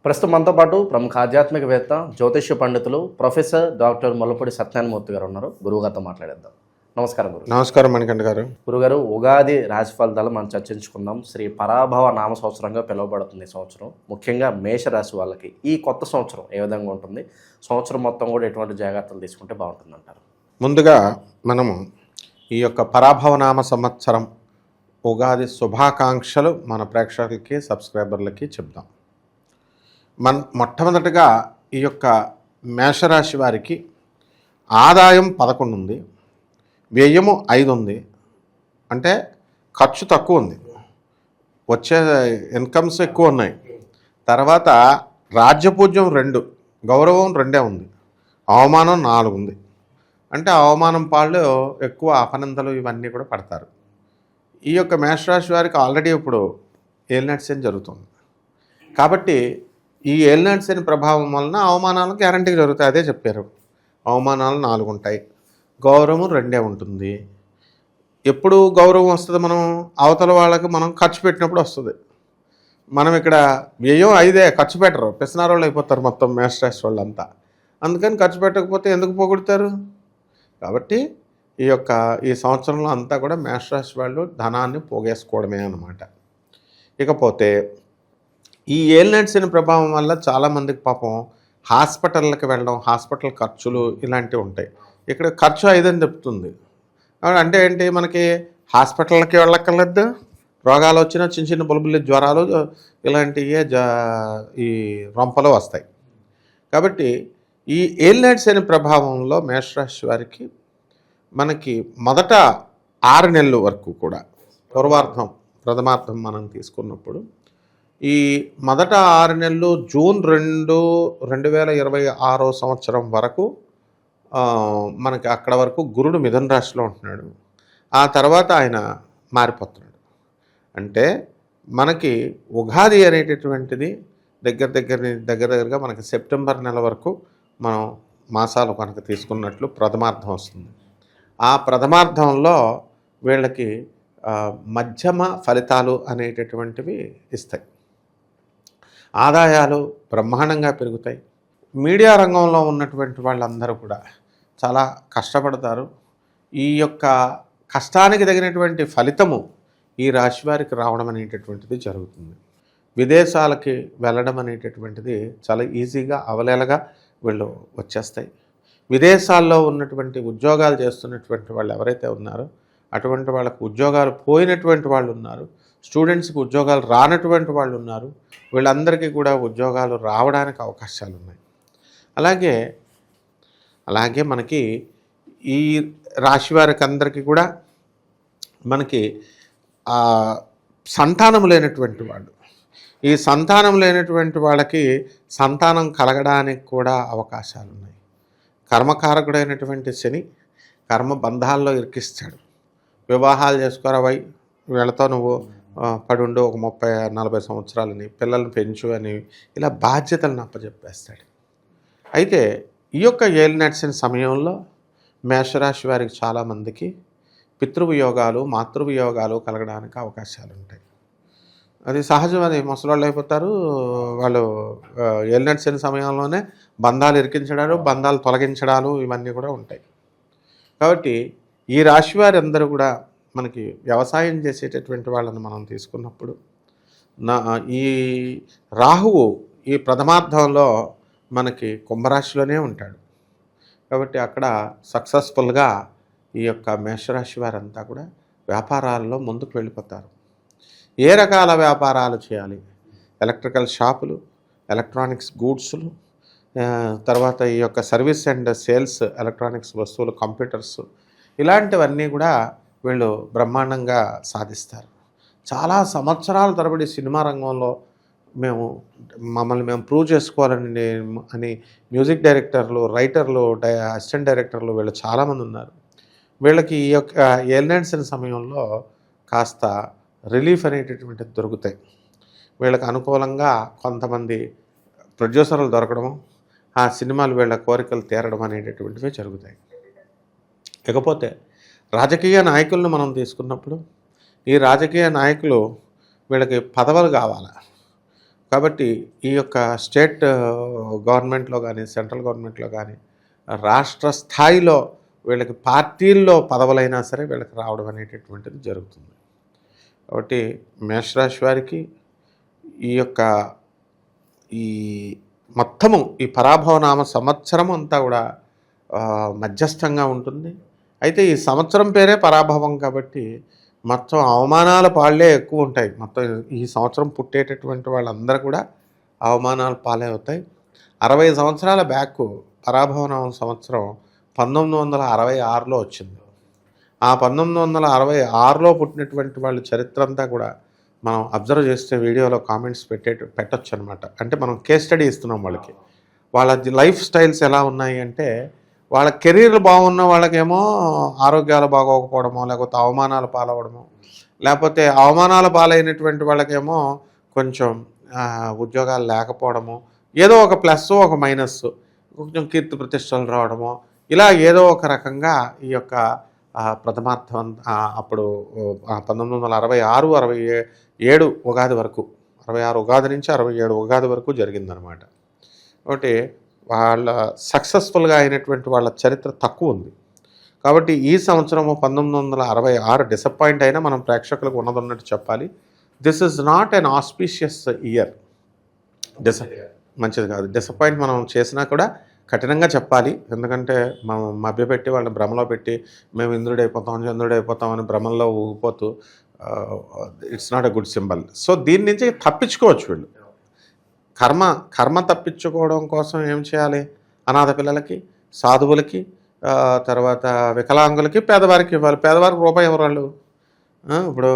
ప్రస్తుతం మనతో పాటు ప్రముఖ ఆధ్యాత్మికవేత్త జ్యోతిష్య పండితులు ప్రొఫెసర్ డాక్టర్ ముల్లపూడి సత్యనారాయణమూర్తి గారు ఉన్నారు. గురువుగారితో మాట్లాడేద్దాం. నమస్కారం గురు. నమస్కారం మణికంఠ గారు. గురుగారు, ఉగాది రాశి ఫలితాలు మనం చర్చించుకుందాం. శ్రీ పరాభవ నామ సంవత్సరంగా పిలువబడుతుంది ఈ సంవత్సరం. ముఖ్యంగా మేషరాశి వాళ్ళకి ఈ కొత్త సంవత్సరం ఏ విధంగా ఉంటుంది, సంవత్సరం మొత్తం కూడా ఎటువంటి జాగ్రత్తలు తీసుకుంటే బాగుంటుంది అంటారు? ముందుగా మనము ఈ యొక్క పరాభవ నామ సంవత్సరం ఉగాది శుభాకాంక్షలు మన ప్రేక్షకులకి సబ్స్క్రైబర్లకి చెప్దాం. మొట్టమొదటిగా ఈ యొక్క మేషరాశి వారికి ఆదాయం 11 ఉంది, వ్యయము 5 ఉంది. అంటే ఖర్చు తక్కువ ఉంది, వచ్చే ఇన్కమ్స్ ఎక్కువ ఉన్నాయి. తర్వాత రాజ్యపూజ్యం 2, గౌరవం 2 ఉంది, అవమానం 4 ఉంది. అంటే అవమానం పాళ్ళు ఎక్కువ అపనిందలు ఇవన్నీ కూడా పడతారు. ఈ యొక్క మేషరాశి వారికి ఆల్రెడీ ఇప్పుడు ఏలినాటి శని జరుగుతుంది. కాబట్టి ఈ ఏలినాటి శని ప్రభావం వలన అవమానాలు గ్యారంటీగా జరుగుతాయి. అదే చెప్పారు, అవమానాలు 4 ఉంటాయి, గౌరవం 2 ఉంటుంది. ఎప్పుడు గౌరవం వస్తుంది? మనం అవతల వాళ్ళకి మనం ఖర్చు పెట్టినప్పుడు వస్తుంది. మనం ఇక్కడ వ్యయం 5, ఖర్చు పెట్టరు, పిసినారోళ్ళు అయిపోతారు మొత్తం మేషరాశి వాళ్ళంతా. అందుకని ఖర్చు పెట్టకపోతే ఎందుకు పోగొడతారు? కాబట్టి ఈ సంవత్సరంలో అంతా కూడా మేషరాశి వాళ్ళు ధనాన్ని పోగేసుకోవడమే అన్నమాట. ఇకపోతే ఈ ఏలినాటి శని ప్రభావం వల్ల చాలామందికి పాపం హాస్పిటల్కి వెళ్ళడం, హాస్పిటల్ ఖర్చులు ఇలాంటివి ఉంటాయి. ఇక్కడ ఖర్చు 5 అని చెప్తుంది. అంటే ఏంటి, మనకి హాస్పిటల్కి వెళ్ళక్కర్లేదు, రోగాలు వచ్చినా చిన్న చిన్న బుల్బులి జ్వరాలు ఇలాంటివే ఈ రొంపలు వస్తాయి. కాబట్టి ఈ ఏలినాటి శని ప్రభావంలో మేషరాశి వారికి మనకి మొదట 6 నెలల వరకు కూడా పూర్వార్థం ప్రథమార్థం మనం తీసుకున్నప్పుడు ఈ మొదట 6 నెలలు జూన్ 2, 2026 సంవత్సరం వరకు మనకి అక్కడ వరకు గురుడు మిథున రాశిలో ఉంటున్నాడు. ఆ తర్వాత ఆయన మారిపోతున్నాడు. అంటే మనకి ఉగాది అనేటటువంటిది దగ్గరగా మనకి సెప్టెంబర్ నెల వరకు మనం మాసాలు కనుక తీసుకున్నట్లు ప్రథమార్థం వస్తుంది. ఆ ప్రథమార్థంలో వీళ్ళకి మధ్యమ ఫలితాలు అనేటటువంటివి ఇస్తాయి. ఆదాయాలు బ్రహ్మాండంగా పెరుగుతాయి. మీడియా రంగంలో ఉన్నటువంటి వాళ్ళందరూ కూడా చాలా కష్టపడతారు. ఈ యొక్క కష్టానికి తగినటువంటి ఫలితము ఈ రాశి వారికి రావడం అనేటటువంటిది జరుగుతుంది. విదేశాలకి వెళ్ళడం అనేటటువంటిది చాలా ఈజీగా అవలేలగా వీళ్ళు వచ్చేస్తాయి. విదేశాల్లో ఉన్నటువంటి ఉద్యోగాలు చేస్తున్నటువంటి వాళ్ళు ఎవరైతే ఉన్నారో అటువంటి వాళ్ళకు ఉద్యోగాలు పోయినటువంటి వాళ్ళు ఉన్నారు, స్టూడెంట్స్కి ఉద్యోగాలు రానటువంటి వాళ్ళు ఉన్నారు. వీళ్ళందరికీ కూడా ఉద్యోగాలు రావడానికి అవకాశాలు ఉన్నాయి. అలాగే మనకి ఈ రాశి వారికి అందరికీ కూడా మనకి సంతానం లేనటువంటి వాళ్ళు, ఈ సంతానం లేనటువంటి వాళ్ళకి సంతానం కలగడానికి కూడా అవకాశాలు ఉన్నాయి. కర్మకారకుడైనటువంటి శని కర్మ బంధాల్లో ఇరికిస్తాడు. వివాహాలు చేసుకోరవై వీళ్ళతో నువ్వు పడుండు ఒక 30-40 సంవత్సరాలని, పిల్లల్ని పెంచు అని ఇలా బాధ్యతలను అప్పచెప్పేస్తాడు. అయితే ఈ యొక్క ఏలినాటి శని సమయంలో మేషరాశి వారికి చాలామందికి పితృవియోగాలు, మాతృవియోగాలు కలగడానికి అవకాశాలు ఉంటాయి. అది సహజం, అది ముసలోళ్ళు అయిపోతారు. వాళ్ళు ఏలినాటి శని సమయంలోనే బంధాలు ఇరికించడాలు, బంధాలు తొలగించడాలు ఇవన్నీ కూడా ఉంటాయి. కాబట్టి ఈ రాశి వారి అందరూ కూడా మనకి వ్యవసాయం చేసేటటువంటి వాళ్ళని మనం తీసుకున్నప్పుడు ఈ రాహువు ఈ ప్రథమార్థంలో మనకి కుంభరాశిలోనే ఉంటాడు. కాబట్టి అక్కడ సక్సెస్ఫుల్గా ఈ యొక్క మేషరాశి వారంతా కూడా వ్యాపారాల్లో ముందుకు వెళ్ళిపోతారు. ఏ రకాల వ్యాపారాలు చేయాలి? ఎలక్ట్రికల్ షాపులు, ఎలక్ట్రానిక్స్ గూడ్స్లు, తర్వాత ఈ యొక్క సర్వీస్ అండ్ సేల్స్, ఎలక్ట్రానిక్స్ వస్తువులు, కంప్యూటర్స్, ఇలాంటివన్నీ కూడా వీళ్ళు బ్రహ్మాండంగా సాధిస్తారు. చాలా సంవత్సరాల తరబడి సినిమా రంగంలో మమ్మల్ని మేము ప్రూవ్ చేసుకోవాలని అని మ్యూజిక్ డైరెక్టర్లు, రైటర్లు, అసిస్టెంట్ డైరెక్టర్లు వీళ్ళు చాలామంది ఉన్నారు. వీళ్ళకి ఈ యొక్క ఏలినాటి శని సమయంలో కాస్త రిలీఫ్ అనేటటువంటిది దొరుకుతాయి. వీళ్ళకి అనుకూలంగా కొంతమంది ప్రొడ్యూసర్లు దొరకడం, ఆ సినిమాలు వీళ్ళ కోరికలు తీరడం అనేటటువంటివి జరుగుతాయి. ఇకపోతే రాజకీయ నాయకులను మనం తీసుకున్నప్పుడు ఈ రాజకీయ నాయకులు వీళ్ళకి పదవులు కావాలి, కాబట్టి ఈ యొక్క స్టేట్ గవర్నమెంట్లో కానీ సెంట్రల్ గవర్నమెంట్లో కానీ రాష్ట్ర స్థాయిలో వీళ్ళకి పార్టీల్లో పదవులైనా సరే వీళ్ళకి రావడం అనేటటువంటిది జరుగుతుంది. కాబట్టి మేషరాశి వారికి ఈ యొక్క ఈ మొత్తము ఈ పరాభవనామ సంవత్సరం అంతా కూడా మధ్యస్థంగా ఉంటుంది. అయితే ఈ సంవత్సరం పేరే పరాభవం కాబట్టి మొత్తం అవమానాల పాళ్ళే ఎక్కువ ఉంటాయి. మొత్తం ఈ సంవత్సరం పుట్టేటటువంటి వాళ్ళందరూ కూడా అవమానాల పాలే అవుతాయి. 60 సంవత్సరాల బ్యాక్ పరాభవనామ సంవత్సరం 1966లో వచ్చింది. ఆ 1966లో పుట్టినటువంటి వాళ్ళ చరిత్ర అంతా కూడా మనం అబ్జర్వ్ చేస్తే వీడియోలో కామెంట్స్ పెట్టచ్చు అనమాట. అంటే మనం కేస్ స్టడీ ఇస్తున్నాం వాళ్ళకి. వాళ్ళ లైఫ్ స్టైల్స్ ఎలా ఉన్నాయి అంటే, వాళ్ళ కెరీర్లు బాగున్న వాళ్ళకేమో ఆరోగ్యాలు బాగోకపోవడమో, లేకపోతే అవమానాల పాలవడమో, లేకపోతే అవమానాల పాలైనటువంటి వాళ్ళకేమో కొంచెం ఉద్యోగాలు లేకపోవడమో, ఏదో ఒక ప్లస్ ఒక మైనస్, కొంచెం కీర్తి ప్రతిష్టలు రావడమో, ఇలా ఏదో ఒక రకంగా ఈ యొక్క ప్రథమార్థం అప్పుడు 1966, 67 ఉగాది వరకు, 66 ఉగాది నుంచి 67 ఉగాది వరకు జరిగిందనమాట. కాబట్టి వాళ్ళ సక్సెస్ఫుల్గా అయినటువంటి వాళ్ళ చరిత్ర తక్కువ ఉంది. కాబట్టి ఈ సంవత్సరం 1966 డిసప్పాయింట్ అయినా మనం ప్రేక్షకులకు ఉన్నదన్నట్టు చెప్పాలి. This is not an auspicious year. మంచిది కాదు. డిసప్పాయింట్ మనం చేసినా కూడా కఠినంగా చెప్పాలి. ఎందుకంటే మనం మభ్యపెట్టి వాళ్ళని భ్రమలో పెట్టి మేము ఇంద్రుడైపోతాం చంద్రుడైపోతాం అని భ్రమంలో ఊగిపోతూ it's not a good symbol. So దీని నుంచి తప్పించుకోవచ్చు వీళ్ళు. కర్మ తప్పించుకోవడం కోసం ఏం చేయాలి? అనాథ పిల్లలకి, సాధువులకి, తర్వాత వికలాంగులకి, పేదవారికి ఇవ్వాలి. పేదవారికి రూపాయి ఎవరు వాళ్ళు? ఇప్పుడు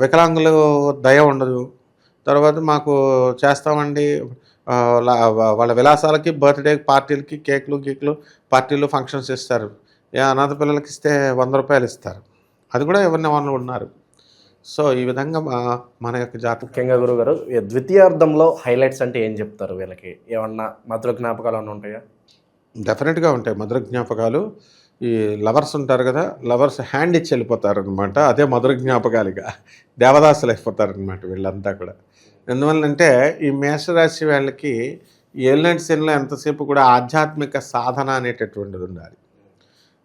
వికలాంగులు దయ ఉండదు. తర్వాత మాకు చేస్తామండి వాళ్ళ విలాసాలకి, బర్త్డే పార్టీలకి కేకులు పార్టీలు ఫంక్షన్స్ ఇస్తారు. అనాథ పిల్లలకి ఇస్తే 100 రూపాయలు ఇస్తారు. అది కూడా ఎవరిని వాళ్ళు ఉన్నారు. సో ఈ విధంగా మన యొక్క జాతకం. ముఖ్యంగా గురుగారు, ద్వితీయార్థంలో హైలైట్స్ అంటే ఏం చెప్తారు? వీళ్ళకి ఏమన్నా మధుర జ్ఞాపకాలు అన్నీ ఉంటాయా? డెఫినెట్గా ఉంటాయి మధుర జ్ఞాపకాలు. ఈ లవర్స్ ఉంటారు కదా, లవర్స్ హ్యాండ్ ఇచ్చి వెళ్ళిపోతారనమాట. అదే మధుర జ్ఞాపకాలుగా దేవదాసులు అయిపోతారనమాట వీళ్ళంతా కూడా. ఎందువల్లంటే ఈ మేషరాశి వాళ్ళకి ఏలినాటి శనిలో ఎంతసేపు కూడా ఆధ్యాత్మిక సాధన అనేటటువంటిది ఉండాలి.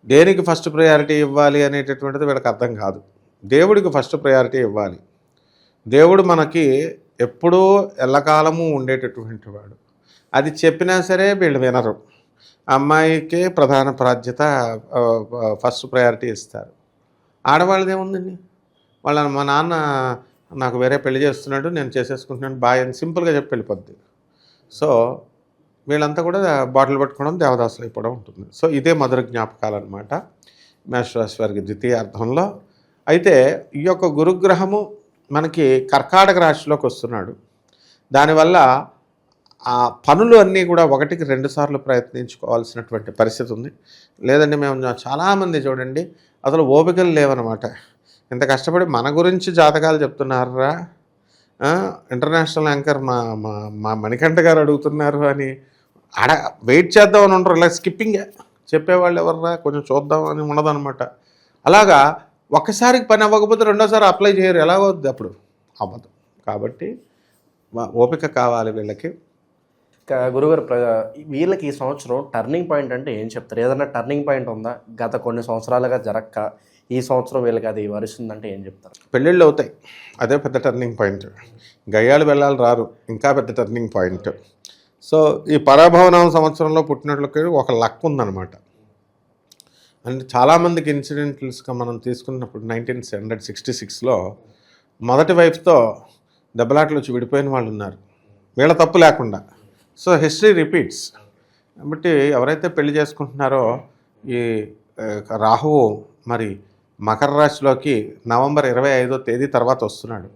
దేనికి ఫస్ట్ ప్రయారిటీ ఇవ్వాలి అనేటటువంటిది వీళ్ళకి అర్థం కాదు. దేవుడికి ఫస్ట్ ప్రయారిటీ ఇవ్వాలి. దేవుడు మనకి ఎప్పుడూ ఎల్లకాలము ఉండేటటువంటి వాడు. అది చెప్పినా సరే వీళ్ళు వినరు. అమ్మాయికే ప్రధాన ప్రాధ్యత, ఫస్ట్ ప్రయారిటీ ఇస్తారు. ఆడవాళ్ళది ఏముందండి? మా నాన్న నాకు వేరే పెళ్లి చేస్తున్నాడు, నేను చేసేసుకుంటున్నాను బాయ్ అని సింపుల్గా చెప్పి వెళ్ళిపోద్ది. సో వీళ్ళంతా కూడా బాటిల్ పట్టుకోవడం, దేవదాసులు అయిపోవడం ఉంటుంది. సో ఇదే మధుర జ్ఞాపకాలు అనమాట మేషరాశి వారికి ద్వితీయార్థంలో. అయితే ఈ యొక్క గురుగ్రహము మనకి కర్కాటక రాశిలోకి వస్తున్నాడు. దానివల్ల ఆ పనులు అన్నీ కూడా 1కి 2 సార్లు ప్రయత్నించుకోవాల్సినటువంటి పరిస్థితి ఉంది. లేదంటే మేము చాలామంది చూడండి అసలు ఓపికలు లేవన్నమాట. ఇంత కష్టపడి మన గురించి జాతకాలు చెప్తున్నారా, ఇంటర్నేషనల్ యాంకర్ మా మణికంఠ గారు అడుగుతున్నారు అని వెయిట్ చేద్దామని ఉంటారు. ఇలా స్కిప్పింగే చెప్పేవాళ్ళు ఎవర్రా, కొంచెం చూద్దామని ఉండదన్నమాట. అలాగా ఒక్కసారికి పని అవ్వకపోతే రెండోసారి అప్లై చేయరు. ఎలాగవుద్ది? అప్పుడు అవ్వదు. కాబట్టి ఓపిక కావాలి వీళ్ళకి. గురుగారు, వీళ్ళకి ఈ సంవత్సరం టర్నింగ్ పాయింట్ అంటే ఏం చెప్తారు? ఏదైనా టర్నింగ్ పాయింట్ ఉందా? గత కొన్ని సంవత్సరాలుగా జరక్క ఈ సంవత్సరం వీళ్ళకి అది వరుస్తుందంటే ఏం చెప్తారు? పెళ్ళిళ్ళు అవుతాయి, అదే పెద్ద టర్నింగ్ పాయింట్. గయ్యాలు వెళ్ళాలి రారు, ఇంకా పెద్ద టర్నింగ్ పాయింట్. సో ఈ పరాభవనామ సంవత్సరంలో పుట్టినట్లకి ఒక లక్ ఉందన్నమాట. అంటే చాలామందికి ఇన్సిడెంటల్స్గా మనం తీసుకున్నప్పుడు 1966లో మొదటి వైఫ్తో దెబ్బలాటలు వచ్చి విడిపోయిన వాళ్ళు ఉన్నారు, వీళ్ళ తప్పు లేకుండా. So history repeats. కాబట్టి ఎవరైతే పెళ్లి చేసుకుంటున్నారో ఈ రాహువు మరి మకర రాశిలోకి నవంబర్ 25వ తేదీ తర్వాత వస్తున్నాడు.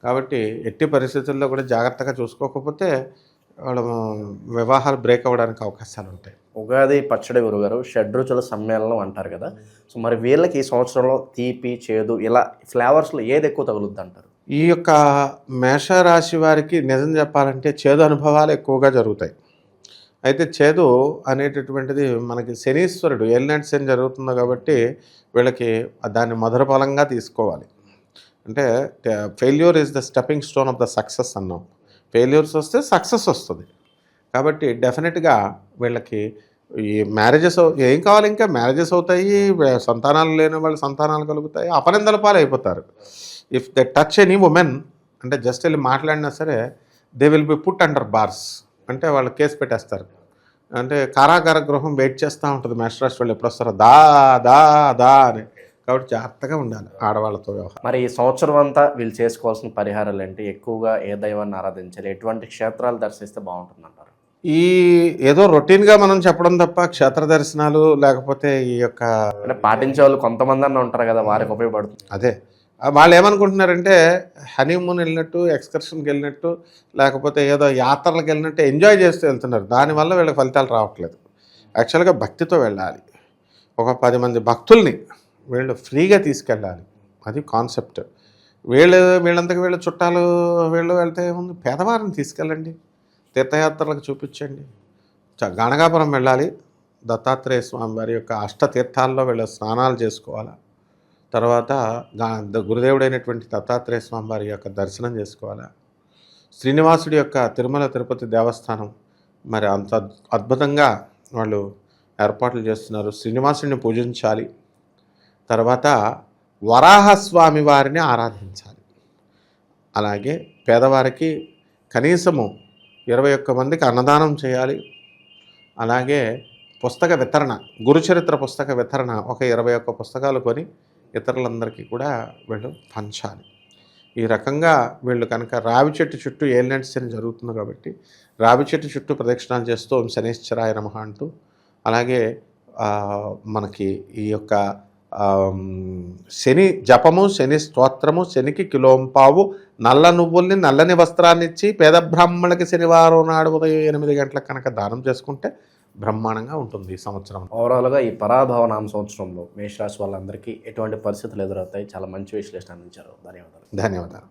కాబట్టి ఎట్టి పరిస్థితుల్లో కూడా జాగ్రత్తగా చూసుకోకపోతే వాళ్ళ వివాహాలు బ్రేక్ అవ్వడానికి అవకాశాలు ఉంటాయి. ఉగాది పచ్చడి గురుగారు షడ్రుచుల సమ్మేళనం అంటారు కదా. సో మరి వీళ్ళకి ఈ సంవత్సరంలో తీపి, చేదు ఇలా ఫ్లేవర్స్లో ఏది ఎక్కువ తగులుద్ది అంటారు? ఈ యొక్క మేషరాశి వారికి నిజం చెప్పాలంటే చేదు అనుభవాలు ఎక్కువగా జరుగుతాయి. అయితే చేదు అనేటటువంటిది మనకి శనీశ్వరుడు ఏలినాటి శని జరుగుతుంది కాబట్టి వీళ్ళకి దాన్ని మధుర ఫలంగా తీసుకోవాలి. అంటే failure is the stepping stone of the success అన్నాం. ఫెయిల్యూర్స్ వస్తే సక్సెస్ వస్తుంది. కాబట్టి డెఫినెట్గా వీళ్ళకి ఈ మ్యారేజెస్ ఏం కావాలి, ఇంకా మ్యారేజెస్ అవుతాయి, సంతానాలు లేని వాళ్ళు సంతానాలు కలుగుతాయి, అపనిందల పాలు అయిపోతారు. If they touch any women అంటే జస్ట్ వెళ్ళి మాట్లాడినా సరే they will be put under bars, అంటే వాళ్ళు కేసు పెట్టేస్తారు. అంటే కారాగార గృహం వెయిట్ చేస్తూ ఉంటుంది మేషరాశి వాళ్ళు ఎప్పుడు వస్తారో దా దా దా అని. కాబట్టి జాగ్రత్తగా ఉండాలి ఆడవాళ్ళతో వ్యవహారం. మరి ఈ సంవత్సరం అంతా వీళ్ళు చేసుకోవాల్సిన పరిహారాలు ఏంటి? ఎక్కువగా ఏ దైవాన్ని ఆరాధించాలి? ఎటువంటి క్షేత్రాలు దర్శిస్తే బాగుంటుంది అంటారు? ఈ ఏదో రొటీన్గా మనం చెప్పడం తప్ప క్షేత్ర దర్శనాలు లేకపోతే ఈ యొక్క అంటే పాటించే వాళ్ళు కొంతమంది అన్న ఉంటారు కదా, వారికి ఉపయోగపడుతుంది. అదే వాళ్ళు ఏమనుకుంటున్నారంటే హనీమూన్ వెళ్ళినట్టు, ఎక్స్కర్షన్కి వెళ్ళినట్టు, లేకపోతే ఏదో యాత్రలకు వెళ్ళినట్టు ఎంజాయ్ చేస్తూ వెళ్తున్నారు. దానివల్ల వీళ్ళకి ఫలితాలు రావట్లేదు. యాక్చువల్గా భక్తితో వెళ్ళాలి. ఒక 10 మంది భక్తుల్ని వీళ్ళు ఫ్రీగా తీసుకెళ్ళాలి. అది కాన్సెప్ట్. వీళ్ళంతకు వీళ్ళ చుట్టాలు వీళ్ళు వెళ్తే ఏముంది, పేదవారిని తీసుకెళ్ళండి, తీర్థయాత్రలకు చూపించండి. గణగాపురం వెళ్ళాలి, దత్తాత్రేయ స్వామి వారి యొక్క అష్టతీర్థాల్లో వీళ్ళు స్నానాలు చేసుకోవాలి. తర్వాత గురుదేవుడైనటువంటి దత్తాత్రేయ స్వామి వారి యొక్క దర్శనం చేసుకోవాలి. శ్రీనివాసుడి యొక్క తిరుమల తిరుపతి దేవస్థానం మరి అంత అద్భుతంగా వాళ్ళు ఏర్పాట్లు చేస్తున్నారు. శ్రీనివాసుడిని పూజించాలి. తర్వాత వరాహస్వామి వారిని ఆరాధించాలి. అలాగే పేదవారికి కనీసము 21 మందికి అన్నదానం చేయాలి. అలాగే పుస్తక వితరణ, గురుచరిత్ర పుస్తక వితరణ ఒక 21 పుస్తకాలు కొని ఇతరులందరికీ కూడా వీళ్ళు పంచాలి. ఈ రకంగా వీళ్ళు కనుక రావి చెట్టు చుట్టూ ఏలినాటి శని జరుగుతుంది కాబట్టి రావి చెట్టు చుట్టూ ప్రదక్షిణాలు చేస్తూ ఓం శనీశ్వరాయ నమః అంటూ, అలాగే మనకి ఈ యొక్క శని జపము, శని స్తోత్రము, శనికి కిలోంపావు నల్ల నువ్వుల్ని నల్లని వస్త్రాన్ని ఇచ్చి పేద బ్రాహ్మణులకి శనివారం నాడు ఉదయం 8 గంటలకు కనుక దానం చేసుకుంటే బ్రహ్మాండంగా ఉంటుంది ఈ సంవత్సరం. ఓవరాల్గా ఈ పరాభవ నామ సంవత్సరంలో మేషరాశి వాళ్ళందరికీ ఎటువంటి పరిస్థితులు ఎదురవుతాయి? చాలా మంచి విశ్లేషణ అందించారు. ధన్యవాదాలు. ధన్యవాదాలు.